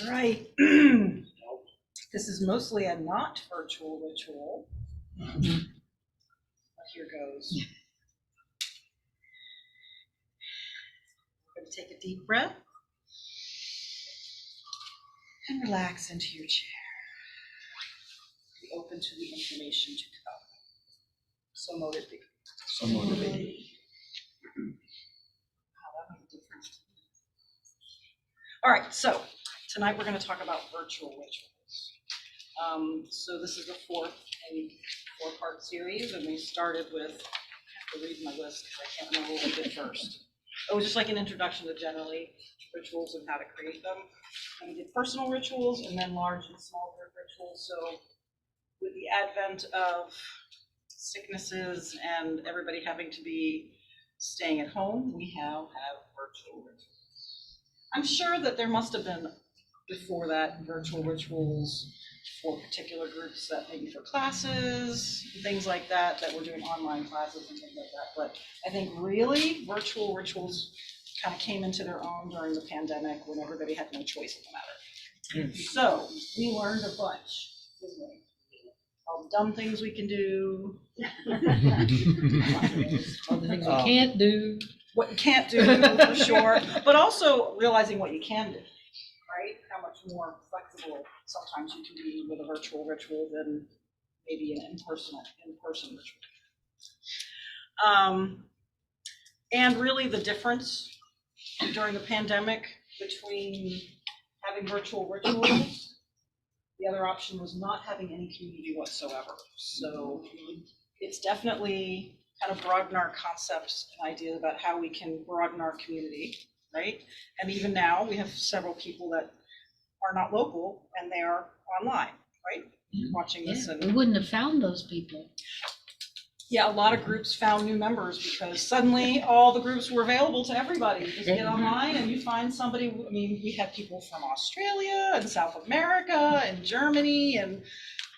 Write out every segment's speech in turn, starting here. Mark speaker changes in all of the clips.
Speaker 1: All right. This is mostly a not virtual ritual. But here goes. We're going to take a deep breath and relax into your chair. Be open to the information to come. So motivating.
Speaker 2: So motivating.
Speaker 1: Wow, that made a difference. All right, so tonight we're going to talk about virtual rituals. So this is the fourth in a four-part series, and we started with, I have to read my list because I can't remember what we did first. It was just like an introduction to generally rituals and how to create them. And we did personal rituals and then large and small group rituals. So with the advent of sicknesses and everybody having to be staying at home, we have virtual rituals. I'm sure that there must have been before that virtual rituals for particular groups, that maybe for classes, things like that, that we're doing online classes and things like that. But I think really virtual rituals kind of came into their own during the pandemic when everybody had no choice in the matter. So we learned a bunch, didn't we? All the dumb things we can do.
Speaker 3: All the things we can't do.
Speaker 1: What you can't do, for sure. But also realizing what you can do, right? How much more flexible sometimes you can be with a virtual ritual than maybe an in-person ritual. And really the difference during the pandemic between having virtual rituals, the other option was not having any community whatsoever. So it's definitely kind of broaden our concepts and ideas about how we can broaden our community, right? And even now we have several people that are not local and they are online, right? Watching this.
Speaker 3: Yeah,
Speaker 1: and
Speaker 3: we wouldn't have found those people.
Speaker 1: Yeah, a lot of groups found new members because suddenly all the groups were available to everybody. You just get online and you find somebody. I mean, we had people from Australia and South America and Germany, and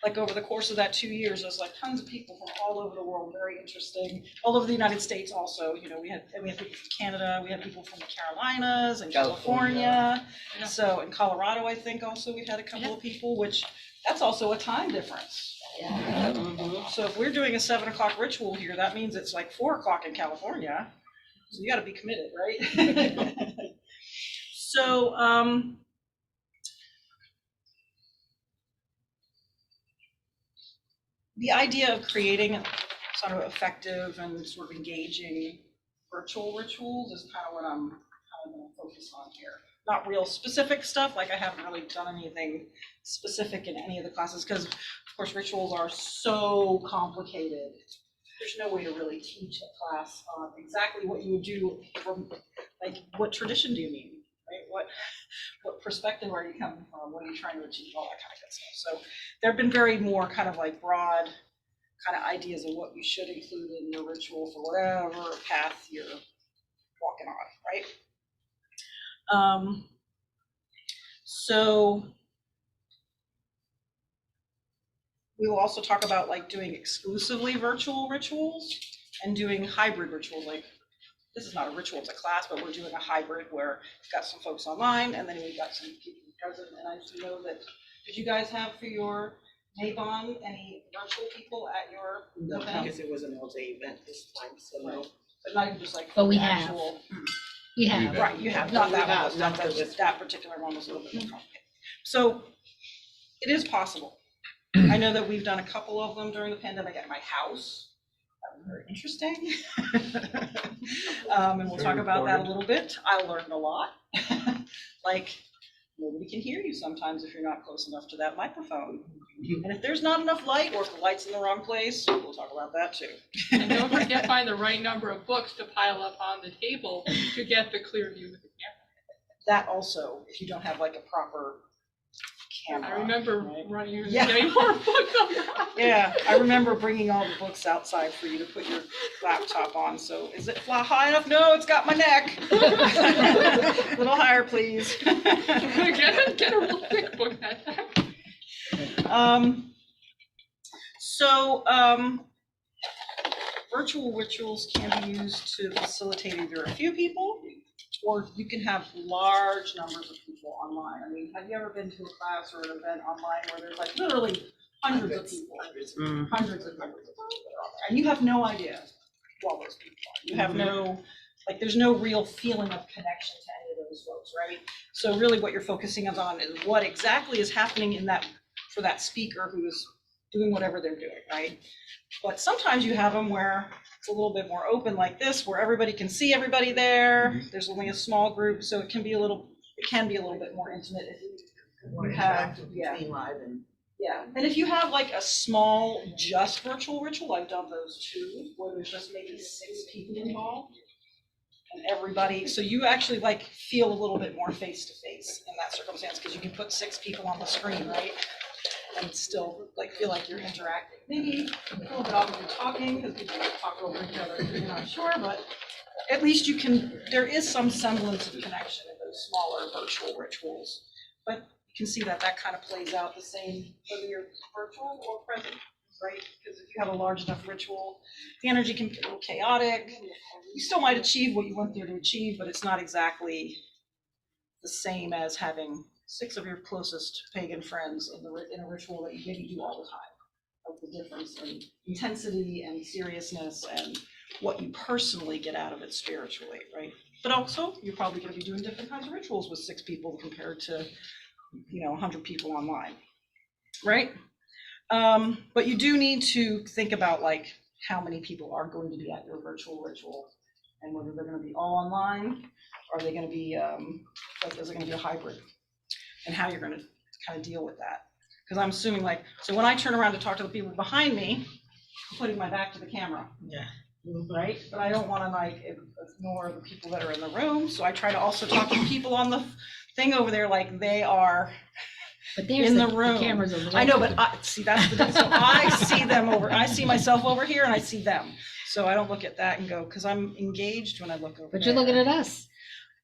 Speaker 1: like over the course of that 2 years, there's like tons of people from all over the world, very interesting. All over the United States also, you know, we had people from Canada, we had people from the Carolinas and California.
Speaker 4: Yeah.
Speaker 1: So in Colorado, I think also we had a couple of people, which that's also a time difference.
Speaker 3: Yeah.
Speaker 1: So if we're doing a 7 o'clock ritual here, that means it's like 4 o'clock in California. So you got to be committed, right? So, the idea of creating sort of effective and sort of engaging virtual rituals is kind of what I'm kind of going to focus on here. Not real specific stuff, like I haven't really done anything specific in any of the classes because, of course, rituals are so complicated. There's no way to really teach a class on exactly what you would do from, like, what tradition do you mean, right? What perspective are you coming from? What are you trying to achieve? All that kind of good stuff. So there have been very more kind of like broad kind of ideas of what you should include in your ritual for whatever path you're walking on, right? So we will also talk about like doing exclusively virtual rituals and doing hybrid rituals. Like this is not a ritual, it's a class, but we're doing a hybrid where we've got some folks online and then we've got some people present. And I just know that, did you guys have for your Mabon any virtual people at your
Speaker 5: No,
Speaker 1: event?
Speaker 5: because it was an all-day event this time, so no.
Speaker 1: Right. But not even just like.
Speaker 3: But we
Speaker 1: the
Speaker 3: have.
Speaker 1: actual-
Speaker 3: We have.
Speaker 1: Right, you have, not that one,
Speaker 5: Not
Speaker 1: that
Speaker 5: for this
Speaker 1: that particular one was a little bit more complicated. So it is possible. I know that we've done a couple of them during the pandemic at my house. That was very interesting. And we'll talk about that a little bit. I learned a lot. Like, nobody can hear you sometimes if you're not close enough to that microphone. And if there's not enough light, or if the light's in the wrong place, we'll talk about that too.
Speaker 4: And don't forget, find the right number of books to pile up on the table to get the clear view with the camera.
Speaker 1: That also, if you don't have like a proper camera.
Speaker 4: I remember
Speaker 1: right?
Speaker 4: running
Speaker 1: Yeah.
Speaker 4: getting more books on your house.
Speaker 1: Yeah, I remember bringing all the books outside for you to put your laptop on. So is it fly high enough? No, it's got my neck. A little higher, please.
Speaker 4: Get a real thick book that time.
Speaker 1: virtual rituals can be used to facilitate either a few people, or you can have large numbers of people online. I mean, have you ever been to a class or an event online where there's like literally hundreds of people, hundreds of people, and you have no idea who all those people are. You have no, like, there's no real feeling of connection to any of those folks, right? So really what you're focusing on is what exactly is happening in that, for that speaker who is doing whatever they're doing, right? But sometimes you have them where it's a little bit more open like this, where everybody can see everybody there. There's only a small group, so it can be a little bit more intimate if you have, yeah.
Speaker 5: Between live and.
Speaker 1: Yeah, and if you have like a small, just virtual ritual, I've done those too, where there's just maybe 6 people involved. And everybody, so you actually like feel a little bit more face to face in that circumstance, because you can put 6 people on the screen, right? And still like feel like you're interacting. Maybe a little bit off if you're talking, because people talk over each other, you're not sure, but at least you can, there is some semblance of connection in those smaller virtual rituals. But you can see that that kind of plays out the same whether you're virtual or present, right? Because if you have a large enough ritual, the energy can be a little chaotic. You still might achieve what you want there to achieve, but it's not exactly the same as having 6 of your closest pagan friends in a ritual that you maybe do all the time. Of the difference in intensity and seriousness and what you personally get out of it spiritually, right? But also, you're probably going to be doing different kinds of rituals with 6 people compared to 100 people online, right? But you do need to think about like how many people are going to be at your virtual ritual, and whether they're going to be all online, or are they going to be like, is it going to be a hybrid, and how you're going to kind of deal with that. Because I'm assuming like, so when I turn around to talk to the people behind me, I'm putting my back to the camera.
Speaker 5: Yeah.
Speaker 1: Right? But I don't want to like ignore the people that are in the room, so I try to also talk to people on the thing over there like they are
Speaker 3: But there's
Speaker 1: in the room.
Speaker 3: The cameras over there.
Speaker 1: I know, but see, that's the difference. So I see them over, I see myself over here and I see them. So I don't look at that and go, because I'm engaged when I look over
Speaker 3: But you're looking at us.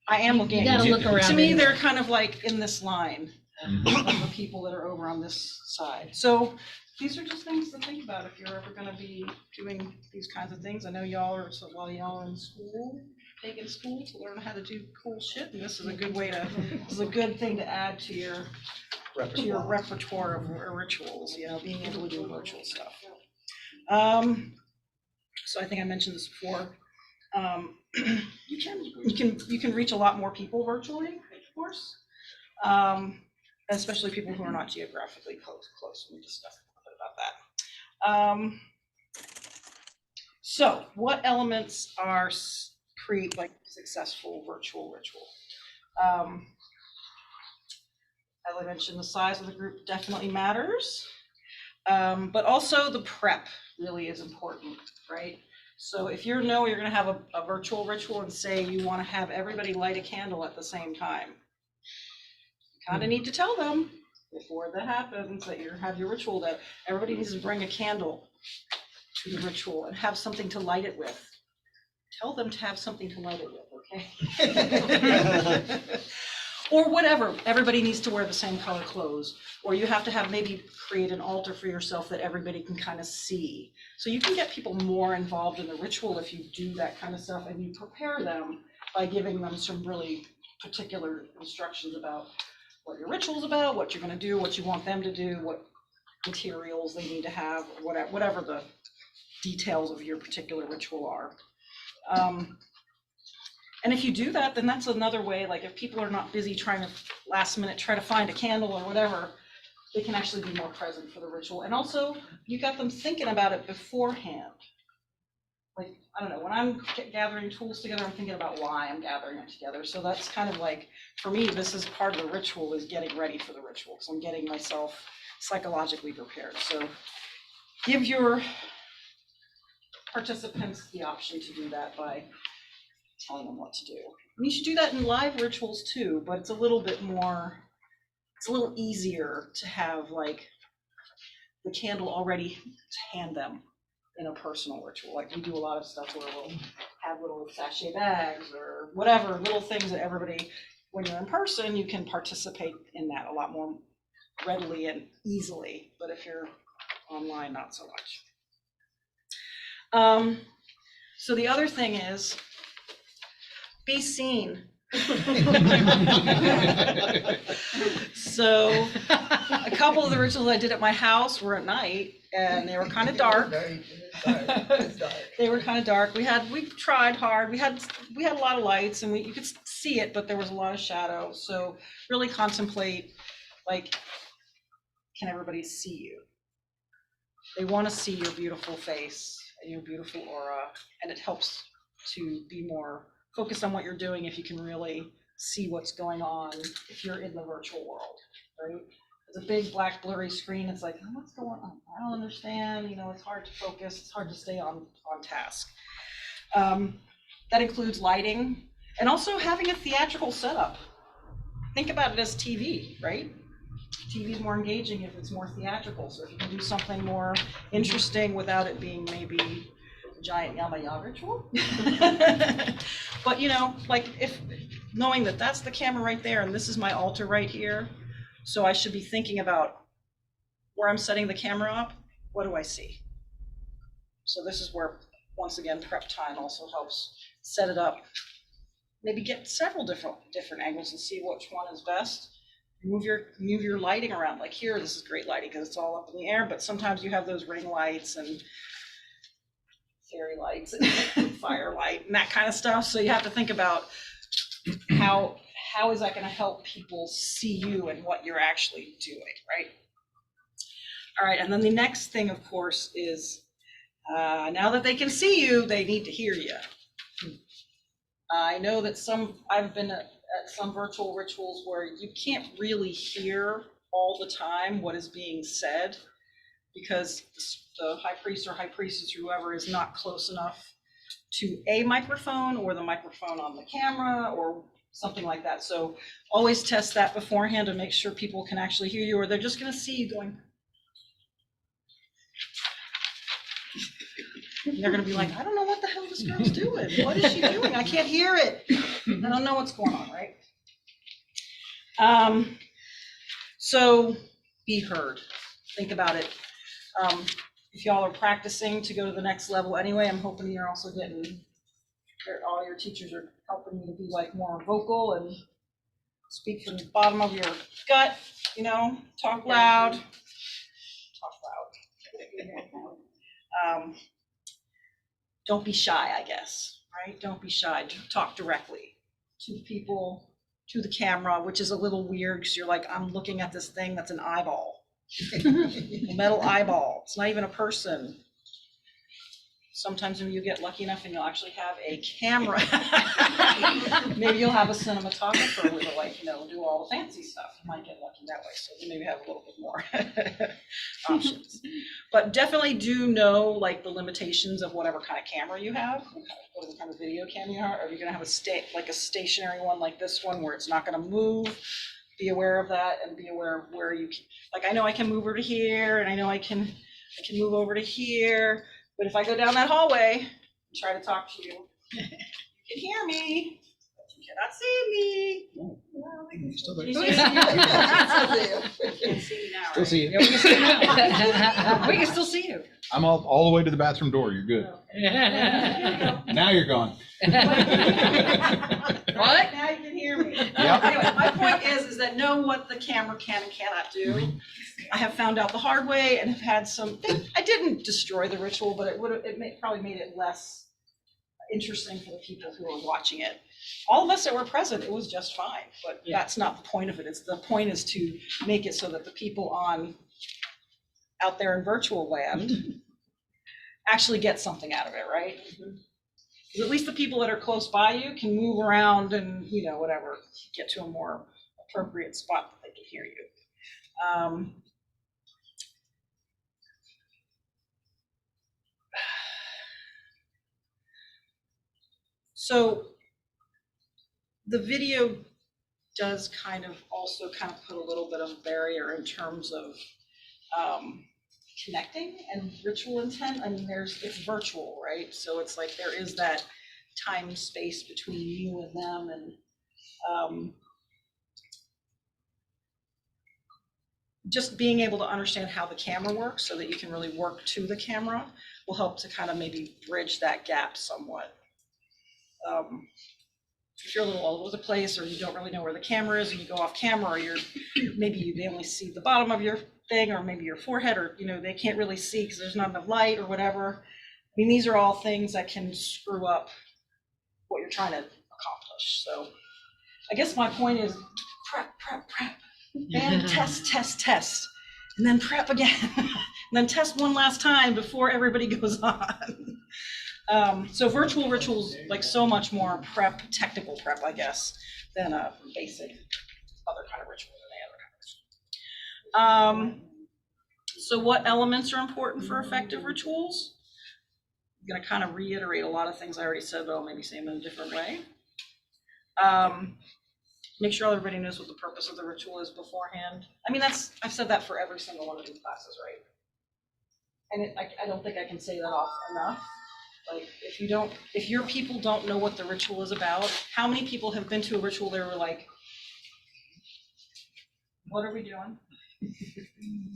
Speaker 1: I am looking
Speaker 3: You
Speaker 1: at
Speaker 3: gotta
Speaker 1: you.
Speaker 3: look around
Speaker 1: To me,
Speaker 3: anyway.
Speaker 1: they're kind of like in this line of the people that are over on this side. So these are just things to think about if you're ever going to be doing these kinds of things. I know y'all are, so while y'all are in school, pagan school, to learn how to do cool shit, and this is a good way to, this is a good thing to add to your repertoire of rituals, being able to do virtual stuff. So I think I mentioned this before. You can reach a lot more people virtually, of course, especially people who are not geographically close. We discussed a little bit about that. So what elements are create like successful virtual ritual? As I mentioned, the size of the group definitely matters, but also the prep really is important, right? So if you know you're going to have a virtual ritual and say you want to have everybody light a candle at the same time, you kind of need to tell them before that happens that you have your ritual that everybody needs to bring a candle to the ritual and have something to light it with. Tell them to have something to light it with, okay? Or whatever, everybody needs to wear the same color clothes, or you have to have maybe create an altar for yourself that everybody can kind of see. So you can get people more involved in the ritual if you do that kind of stuff and you prepare them by giving them some really particular instructions about what your ritual's about, what you're going to do, what you want them to do, what materials they need to have, whatever the details of your particular ritual are. And if you do that, then that's another way, like if people are not busy trying to last minute try to find a candle or whatever, they can actually be more present for the ritual. And also you got them thinking about it beforehand. Like, I don't know, when I'm gathering tools together, I'm thinking about why I'm gathering it together. So that's kind of like, for me, this is part of the ritual, is getting ready for the ritual. So I'm getting myself psychologically prepared. So give your participants the option to do that by telling them what to do. And you should do that in live rituals too, but it's a little bit more, it's a little easier to have like the candle already to hand them in a personal ritual. Like we do a lot of stuff where we'll have little sachet bags or whatever, little things that everybody, when you're in person, you can participate in that a lot more readily and easily. But if you're online, not so much. So the other thing is, be seen. So a couple of the rituals I did at my house were at night, and they were kind of dark. They were kind of dark. We tried hard. We had a lot of lights, and you could see it, but there was a lot of shadow. So really contemplate, like, can everybody see you? They want to see your beautiful face and your beautiful aura, and it helps to be more focused on what you're doing if you can really see what's going on if you're in the virtual world, right? It's a big black blurry screen. It's like, oh, what's going on? I don't understand. It's hard to focus. It's hard to stay on task. That includes lighting and also having a theatrical setup. Think about it as TV, right? TV is more engaging if it's more theatrical. So if you can do something more interesting without it being maybe a giant yama ritual. But like if knowing that that's the camera right there and this is my altar right here, so I should be thinking about where I'm setting the camera up. What do I see? So this is where, once again, prep time also helps set it up. Maybe get several different angles and see which one is best. Move your lighting around. Like here, this is great lighting because it's all up in the air, but sometimes you have those ring lights and fairy lights and firelight and that kind of stuff. So you have to think about how is that going to help people see you and what you're actually doing, right? All right, and then the next thing, of course, is now that they can see you, they need to hear you. I know that I've been at some virtual rituals where you can't really hear all the time what is being said because the high priest or high priestess or whoever is not close enough to a microphone or the microphone on the camera or something like that. So always test that beforehand and make sure people can actually hear you, or they're just going to see you going. And they're going to be like, I don't know what the hell this girl's doing. What is she doing? I can't hear it. I don't know what's going on, right? So be heard. Think about it. If y'all are practicing to go to the next level anyway, I'm hoping you're also all your teachers are helping you to be like more vocal and speak from the bottom of your gut, talk loud. Don't be shy, I guess, right? Don't be shy. Talk directly to people, to the camera, which is a little weird because you're like, I'm looking at this thing that's an eyeball, a metal eyeball. It's not even a person. Sometimes when you get lucky enough and you'll actually have a camera, maybe you'll have a cinematographer who will do all the fancy stuff. You might get lucky that way. So you maybe have a little bit more options. But definitely do know like the limitations of whatever kind of camera you have, what kind of video camera you have. Are you going to have a stationary one like this one where it's not going to move? Be aware of that and be aware of where you can. Like I know I can move over to here, and I know I can move over to here. But if I go down that hallway and try to talk to you, you can hear me, but you cannot see me. Well, we can still see you. You can't see me now,
Speaker 2: Still
Speaker 1: right?
Speaker 2: see you.
Speaker 1: Yeah, we can see you now. We can still see you.
Speaker 2: I'm all the way to the bathroom door. You're good. Now you're gone.
Speaker 1: What? Now you can hear me.
Speaker 2: Yep.
Speaker 1: Anyway, my point is that know what the camera can and cannot do. I have found out the hard way and have had I didn't destroy the ritual, but it probably made it less interesting for the people who were watching it. All of us that were present, it was just fine, but that's not the point of it. The point is to make it so that the people out there in virtual land actually get something out of it, right? Because at least the people that are close by you can move around and, whatever, get to a more appropriate spot that they can hear you. So the video does also put a little bit of barrier in terms of connecting and ritual intent. I mean, it's virtual, right? So it's like there is that time space between you and them, and just being able to understand how the camera works so that you can really work to the camera will help to kind of maybe bridge that gap somewhat. If you're a little all over the place, or you don't really know where the camera is, and you go off camera, or they only see the bottom of your thing, or maybe your forehead, or they can't really see because there's not enough light or whatever. I mean, these are all things that can screw up what you're trying to accomplish. So I guess my point is prep, and test, and then prep again, and then test one last time before everybody goes on. So virtual rituals, like so much more prep, technical prep, I guess, than a basic other kind of ritual than any other kind of ritual. So what elements are important for effective rituals? I'm gonna kind of reiterate a lot of things I already said, but I'll maybe say them in a different way. Make sure everybody knows what the purpose of the ritual is beforehand. I mean, I've said that for every single one of these classes, right? And I don't think I can say that off enough. Like, if your people don't know what the ritual is about, how many people have been to a ritual they were like, what are we doing?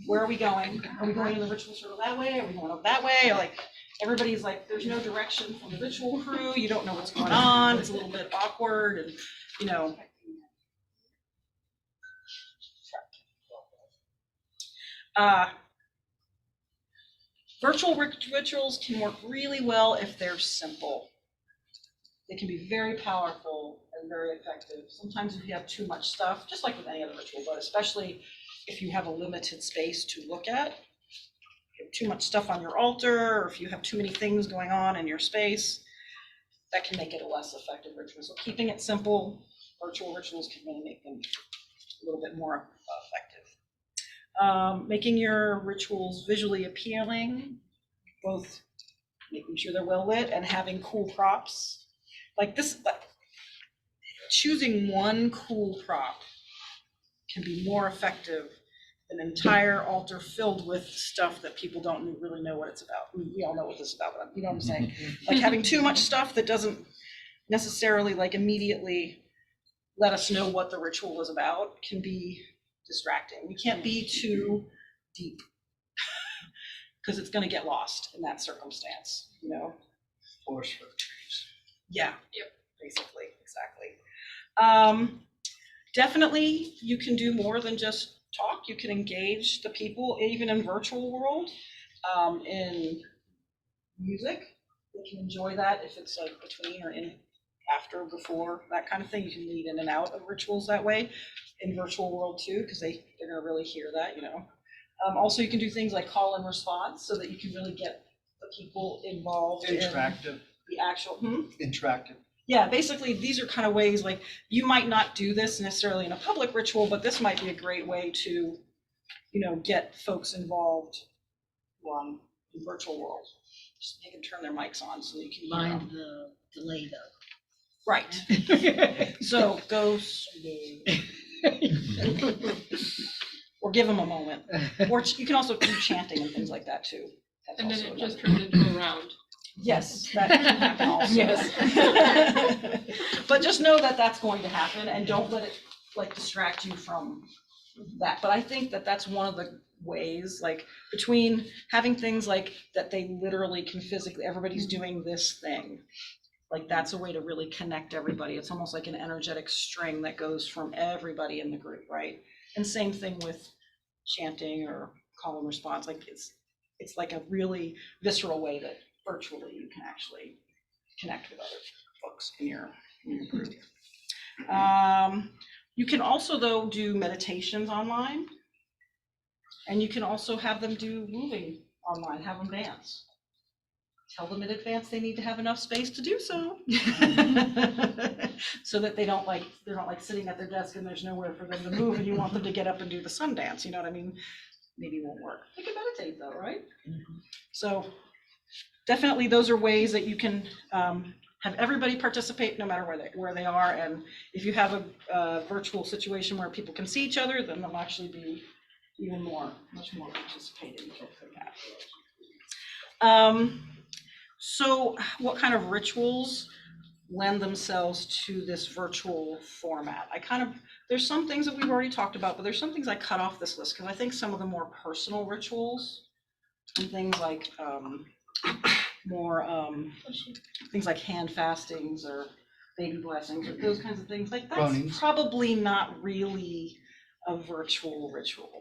Speaker 1: Where are we going? Are we going in the ritual circle that way? Are we going up that way? Or like, everybody's like, there's no direction from the ritual crew. You don't know what's going on. It's a little bit awkward, and virtual rituals can work really well if they're simple. They can be very powerful and very effective. Sometimes if you have too much stuff, just like with any other ritual, but especially if you have a limited space to look at, if you have too much stuff on your altar, or if you have too many things going on in your space, that can make it a less effective ritual. So keeping it simple, virtual rituals can really make them a little bit more effective. Making your rituals visually appealing, both making sure they're well lit and having cool props. Like this, choosing one cool prop can be more effective than an entire altar filled with stuff that people don't really know what it's about. We all know what this is about, but you know what I'm saying? Like having too much stuff that doesn't necessarily like immediately let us know what the ritual is about can be distracting. We can't be too deep because it's going to get lost in that circumstance,
Speaker 6: Forest for the trees.
Speaker 1: Yeah, yep, basically, exactly. Definitely, you can do more than just talk. You can engage the people, even in virtual world, in music. They can enjoy that if it's like between or in, after, before, that kind of thing. You can lead in and out of rituals that way in virtual world too, because they're going to really hear that, Also, you can do things like call and response so that you can really get the people involved
Speaker 6: Interactive.
Speaker 1: in the actual.
Speaker 6: Interactive.
Speaker 1: Yeah, basically, these are kind of ways, like, you might not do this necessarily in a public ritual, but this might be a great way to, get folks involved in the virtual world. Just make them turn their mics on so that you can hear them.
Speaker 3: Mind the delay though.
Speaker 1: Right. So go slow. Or give them a moment. Or you can also do chanting and things like that too. That's
Speaker 4: And then
Speaker 1: also
Speaker 4: it just
Speaker 1: another-
Speaker 4: turns into a round.
Speaker 1: Yes, that can happen also.
Speaker 4: Yes.
Speaker 1: But just know that that's going to happen, and don't let it like distract you from that. But I think that that's one of the ways, like between having things like that they literally can physically, everybody's doing this thing. Like that's a way to really connect everybody. It's almost like an energetic string that goes from everybody in the group, right? And same thing with chanting or call and response. Like it's like a really visceral way that virtually you can actually connect with other folks in your group. You can also though do meditations online, and you can also have them do moving online, have them dance. Tell them in advance they need to have enough space to do so. So that they're not like sitting at their desk and there's nowhere for them to move and you want them to get up and do the sun dance, you know what I mean? Maybe it won't work. They can meditate though, right? So definitely those are ways that you can have everybody participate no matter where they are. And if you have a virtual situation where people can see each other, then they'll actually be even much more participating in that. So what kind of rituals lend themselves to this virtual format? there's some things that we've already talked about, but there's some things I cut off this list because I think some of the more personal rituals and things like things like hand fastings or baby blessings or those kinds of things, like that's
Speaker 6: Groanings.
Speaker 1: probably not really a virtual ritual.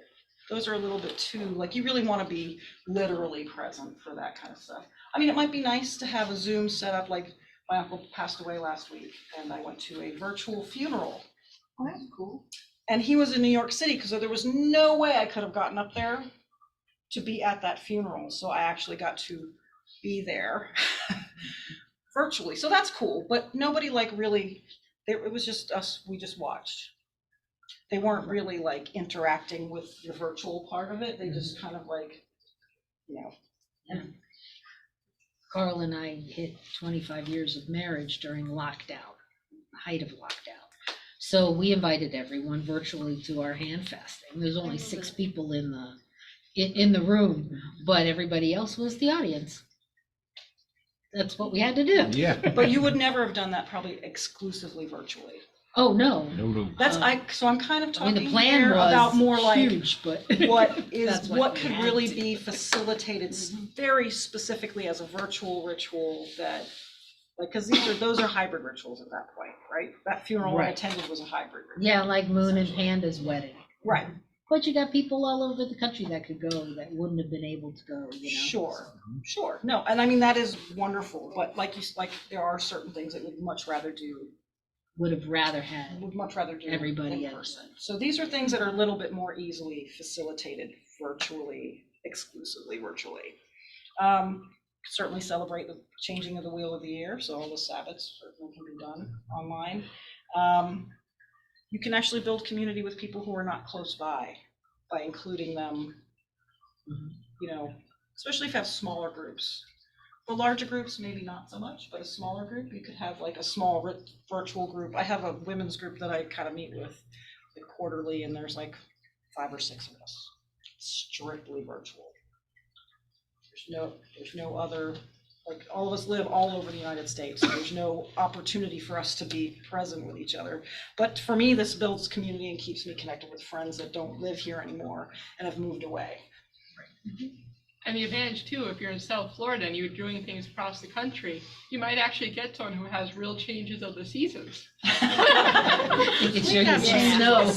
Speaker 1: Those are a little bit too, like, you really want to be literally present for that kind of stuff. I mean, it might be nice to have a Zoom set up, like my uncle passed away last week and I went to a virtual funeral.
Speaker 5: Oh, that's cool.
Speaker 1: And he was in New York City, because there was no way I could have gotten up there to be at that funeral. So I actually got to be there virtually. So that's cool, but nobody like really, it was just us, we just watched. They weren't really like interacting with the virtual part of it. They just kind of like, you know.
Speaker 3: Yeah. Carl and I hit 25 years of marriage during lockdown, height of lockdown. So we invited everyone virtually to our hand fasting. There's only 6 people in the room, but everybody else was the audience. That's what we had to do.
Speaker 2: Yeah.
Speaker 1: But you would never have done that probably exclusively virtually.
Speaker 3: Oh, no.
Speaker 2: No.
Speaker 1: That's, so I'm kind of
Speaker 3: I mean,
Speaker 1: talking
Speaker 3: the plan
Speaker 1: here
Speaker 3: was
Speaker 1: about more like
Speaker 3: huge, but That's
Speaker 1: what
Speaker 3: we
Speaker 1: could
Speaker 3: had
Speaker 1: really
Speaker 3: to.
Speaker 1: be facilitated very specifically as a virtual ritual that, like, because those are hybrid rituals at that point, right? That funeral I
Speaker 3: Right.
Speaker 1: attended was a hybrid ritual.
Speaker 3: Yeah, like Moon and Panda's wedding.
Speaker 1: Right,
Speaker 3: But you got people all over the country that could go that wouldn't have been able to go, you know?
Speaker 1: sure. No, and I mean, that is wonderful, but like there are certain things that we'd much rather do
Speaker 3: Would have rather had. Everybody
Speaker 1: in
Speaker 3: else.
Speaker 1: person. So these are things that are a little bit more easily facilitated virtually, exclusively virtually. Certainly celebrate the changing of the wheel of the year, so all the Sabbaths certainly can be done online. You can actually build community with people who are not close by including them, you know, especially if you have smaller groups. For larger groups, maybe not so much, but a smaller group, you could have like a small virtual group. I have a women's group that I kind of meet with like quarterly, and there's like 5 or 6 of us, strictly virtual. There's no other, like, all of us live all over the United States, so there's no opportunity for us to be present with each other. But for me, this builds community and keeps me connected with friends that don't live here anymore and have moved away.
Speaker 4: And the advantage too, if you're in South Florida and you're doing things across the country, you might actually get someone who has real changes of the seasons.
Speaker 3: It's your snow.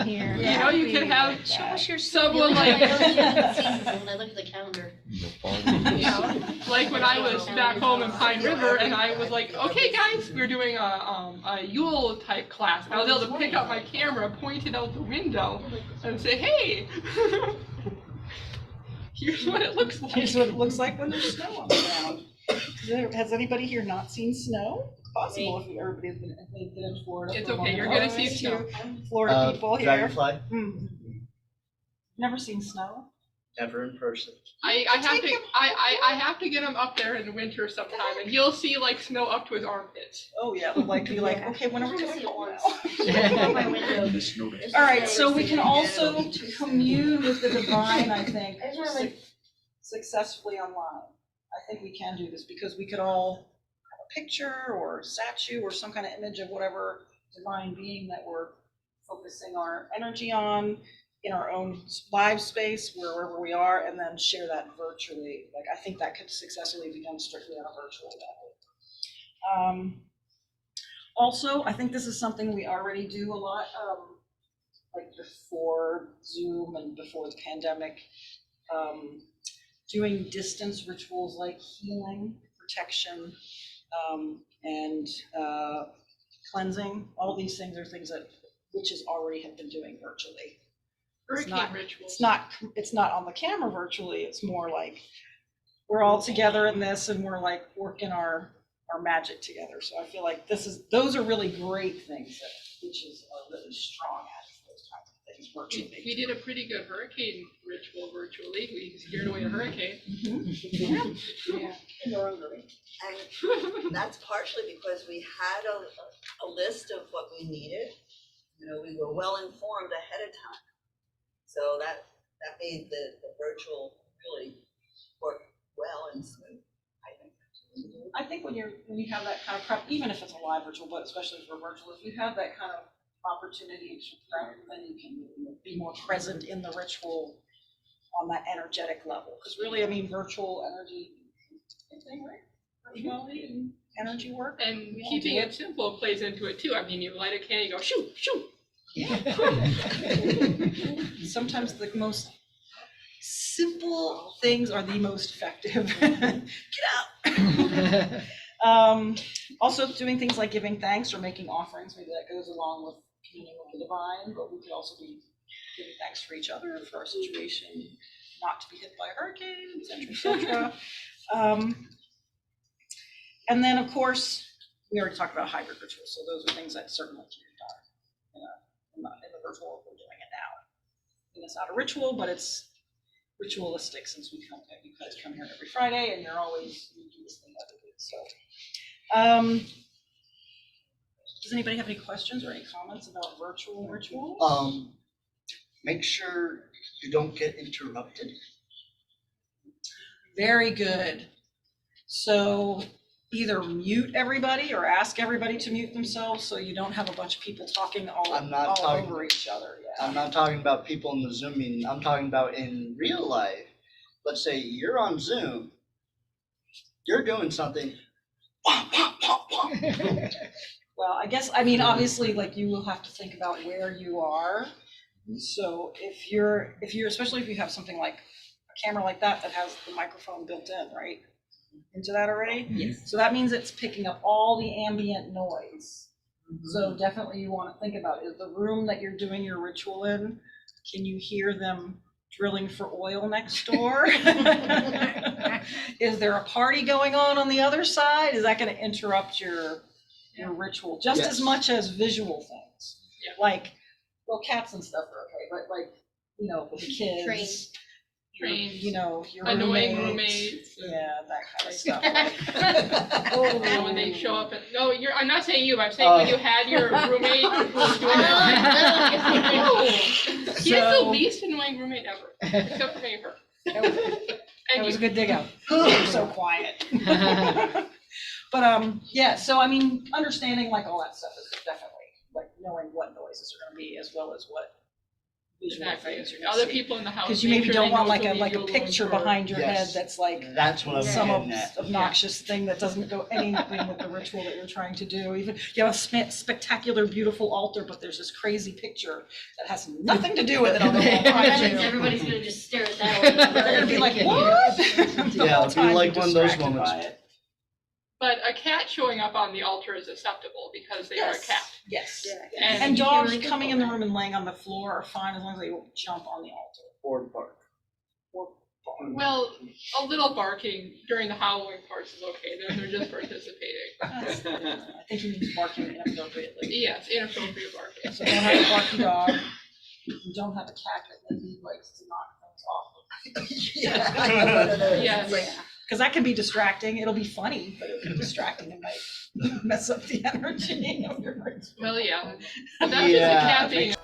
Speaker 7: Here.
Speaker 4: You know, you can have
Speaker 7: Show us your
Speaker 4: someone
Speaker 7: I
Speaker 4: like,
Speaker 7: know the seasons when I look at the calendar.
Speaker 4: you know, like when I was back home in Pine River and I was like, okay guys, we're doing a Yule type class. And I was able to pick up my camera, point it out the window and say, hey, here's what it looks like.
Speaker 1: Here's what it looks like when there's snow on the ground. Has anybody here not seen snow? It's possible if everybody's been in Florida.
Speaker 4: It's
Speaker 1: for a
Speaker 4: okay,
Speaker 1: long
Speaker 4: you're
Speaker 1: time.
Speaker 4: gonna
Speaker 1: Oh,
Speaker 4: see
Speaker 1: it's
Speaker 4: snow.
Speaker 1: you, Florida people here.
Speaker 6: Dragonfly,
Speaker 1: Never seen snow?
Speaker 6: never in person.
Speaker 4: I have to get him up there in the winter sometime, and you'll see like snow up to his armpits.
Speaker 1: Oh, yeah, but like, be like,
Speaker 7: Yeah.
Speaker 1: okay, when are we
Speaker 7: I
Speaker 1: going
Speaker 7: see it
Speaker 1: home
Speaker 7: once.
Speaker 1: now?
Speaker 7: My window.
Speaker 1: All right, so we can also commune with the divine, I think,
Speaker 7: I just wanna, like,
Speaker 1: successfully online. I think we can do this because we could all have a picture or statue or some kind of image of whatever divine being that we're focusing our energy on in our own live space, wherever we are, and then share that virtually. Like, I think that could successfully be done strictly on a virtual level. Also, I think this is something we already do a lot, like before Zoom and before the pandemic, doing distance rituals like healing, protection, and cleansing. All these things are things that witches already have been doing virtually.
Speaker 4: Hurricane rituals.
Speaker 1: It's not on the camera virtually. It's more like we're all together in this and we're like working our magic together. So I feel like those are really great things that witches are really strong at, those kinds of things virtually.
Speaker 4: We did a pretty good hurricane ritual virtually. We scared away a hurricane.
Speaker 1: Yeah.
Speaker 5: And that's partially because we had a list of what we needed. You know, we were well informed ahead of time. So that made the virtual really work well and smooth, I think.
Speaker 1: I think when you have that kind of prep, even if it's a live virtual, but especially for virtual, if you have that kind of opportunities, then you can be more present in the ritual on that energetic level. Because really, I mean, virtual energy, same thing, right? Virtuality and energy work.
Speaker 4: And keeping it simple plays into it too. I mean, you light a candle, you go shoot, shoot.
Speaker 1: Sometimes the most simple things are the most effective. Get out. Also doing things like giving thanks or making offerings, maybe that goes along with communing with the divine, but we could also be giving thanks for each other, for our situation, not to be hit by a hurricane, et cetera, et cetera. And then, of course, we already talked about hybrid rituals, so those are things that certainly can be done in the virtual world. We're doing it now. And it's not a ritual, but it's ritualistic, since you guys come here every Friday, and you do this thing every week. So, does anybody have any questions or any comments about virtual rituals?
Speaker 6: Make sure you don't get interrupted.
Speaker 1: Very good. So either mute everybody or ask everybody to mute themselves, so you don't have a bunch of people talking all over each other. Yeah.
Speaker 6: I'm not talking about people in the Zoom meeting. I'm talking about in real life. Let's say you're on Zoom, you're doing something.
Speaker 1: Well, I guess, I mean, obviously, like, you will have to think about where you are. So if you're, especially if you have something like a camera like that has the microphone built in, right? Into that already?
Speaker 3: Yes.
Speaker 1: So that means it's picking up all the ambient noise. So definitely you want to think about, is the room that you're doing your ritual in, can you hear them drilling for oil next door? Is there a party going on the other side? Is that going to interrupt your ritual just as much as visual things?
Speaker 4: Yeah.
Speaker 1: Like, well, cats and stuff are okay, but like, you know, with the kids,
Speaker 4: Trains,
Speaker 1: your
Speaker 4: annoying
Speaker 1: roommates,
Speaker 4: roommates.
Speaker 1: yeah, that kind of stuff.
Speaker 4: And when they show up, I'm not saying you, but I'm saying when you had your roommate who was doing that. He is the least annoying roommate ever, except for me and her.
Speaker 1: That was a good dig out. You're so quiet. But yeah, so I mean, understanding like all that stuff is definitely like knowing what noises are going to be, as well as what visual things you're going to
Speaker 4: Other
Speaker 1: see.
Speaker 4: people in the house.
Speaker 1: Because you maybe don't want like a
Speaker 4: visual
Speaker 1: picture
Speaker 4: influence or-
Speaker 1: behind your head
Speaker 6: Yes.
Speaker 1: that's like
Speaker 6: That's what I'm
Speaker 1: some
Speaker 6: getting at.
Speaker 1: obnoxious thing that doesn't go anything with the ritual that you're trying to do. Even you have a spectacular, beautiful altar, but there's this crazy picture that has nothing to do with it on the wall behind you.
Speaker 7: Everybody's gonna just stare at that.
Speaker 1: They're gonna be like, what? The
Speaker 6: Yeah,
Speaker 1: whole
Speaker 6: it'll be
Speaker 1: time
Speaker 6: like
Speaker 1: you're
Speaker 6: one of those
Speaker 1: distracted
Speaker 6: moments.
Speaker 1: by it.
Speaker 4: But a cat showing up on the altar is acceptable because they are a cat.
Speaker 1: Yes.
Speaker 4: And
Speaker 1: And dogs coming in the room and laying on the floor are fine as long as they won't jump on the altar.
Speaker 6: Or bark.
Speaker 1: Or
Speaker 4: well, a little barking during the howling parts is okay. Then they're just participating.
Speaker 1: I think he means barking inappropriately.
Speaker 4: Yes, inappropriate barking.
Speaker 1: So don't have a barky dog. You don't have a cat that maybe likes to knock things off.
Speaker 4: Yes.
Speaker 1: Because that can be distracting. It'll be funny, but it'll be distracting and might mess up the energy of your ritual.
Speaker 4: Well, yeah. But that's just a cat being